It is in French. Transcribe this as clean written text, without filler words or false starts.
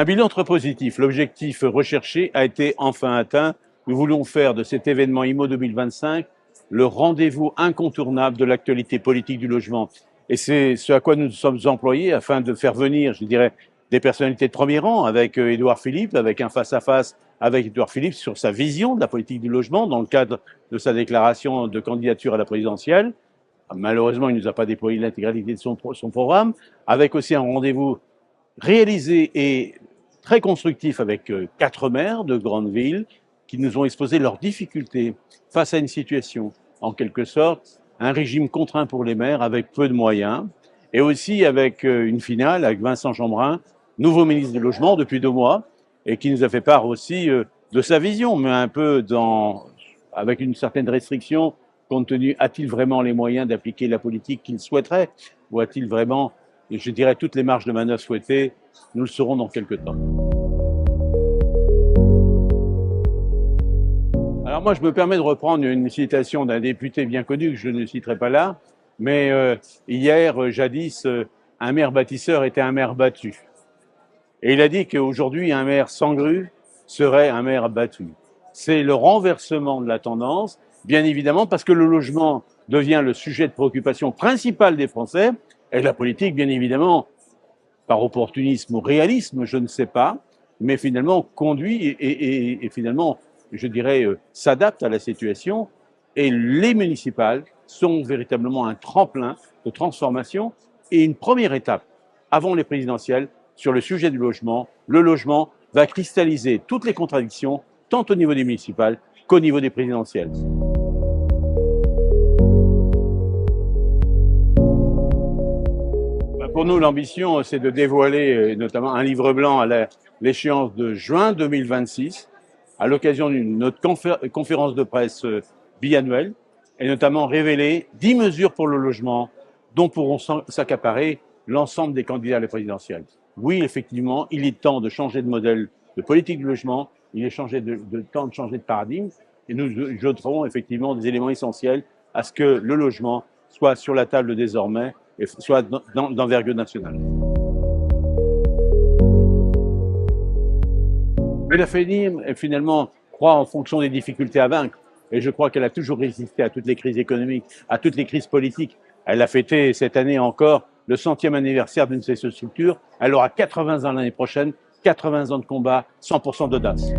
bilan très positif. L'objectif recherché a été enfin atteint. Nous voulons faire de cet événement IMO 2025 le rendez-vous incontournable de l'actualité politique du logement. Et c'est ce à quoi nous nous sommes employés afin de faire venir, je dirais, des personnalités de premier rang avec Édouard Philippe, avec un face-à-face avec Édouard Philippe sur sa vision de la politique du logement dans le cadre de sa déclaration de candidature à la présidentielle. Malheureusement, il ne nous a pas déployé l'intégralité de son programme, avec aussi un rendez-vous réalisé et très constructif avec 4 maires de grandes villes qui nous ont exposé leurs difficultés face à une situation, en quelque sorte, un régime contraint pour les maires avec peu de moyens, et aussi avec une finale avec Vincent Jeanbrun, nouveau ministre du Logement depuis 2 mois, et qui nous a fait part aussi de sa vision, mais un peu avec une certaine restriction, compte tenu, a-t-il vraiment les moyens d'appliquer la politique qu'il souhaiterait, ou a-t-il vraiment, et je dirais, toutes les marges de manœuvre souhaitées? Nous le saurons dans quelques temps. Alors moi, je me permets de reprendre une citation d'un député bien connu, que je ne citerai pas là, mais hier, jadis, un maire bâtisseur était un maire battu. Et il a dit qu'aujourd'hui, un maire sans grue serait un maire battu. C'est le renversement de la tendance, bien évidemment, parce que le logement devient le sujet de préoccupation principal des Français, et la politique, bien évidemment, par opportunisme ou réalisme, je ne sais pas, mais finalement conduit et finalement, je dirais, s'adapte à la situation. Et les municipales sont véritablement un tremplin de transformation et une première étape avant les présidentielles sur le sujet du logement. Le logement va cristalliser toutes les contradictions, tant au niveau des municipales qu'au niveau des présidentielles. Pour nous, l'ambition, c'est de dévoiler notamment un livre blanc à l'échéance de juin 2026, à l'occasion d'une notre conférence de presse biannuelle, et notamment révéler 10 mesures pour le logement dont pourront s'accaparer l'ensemble des candidats à la présidentielle. Oui, effectivement, il est temps de changer de modèle de politique du logement, il est temps de changer de paradigme, et nous jeterons effectivement des éléments essentiels à ce que le logement soit sur la table désormais et soit d'envergure nationale. Mais la FENIM, finalement, croit en fonction des difficultés à vaincre. Et je crois qu'elle a toujours résisté à toutes les crises économiques, à toutes les crises politiques. Elle a fêté cette année encore le 100e anniversaire d'une de ses structures. Elle aura 80 ans l'année prochaine, 80 ans de combat, 100% d'audace.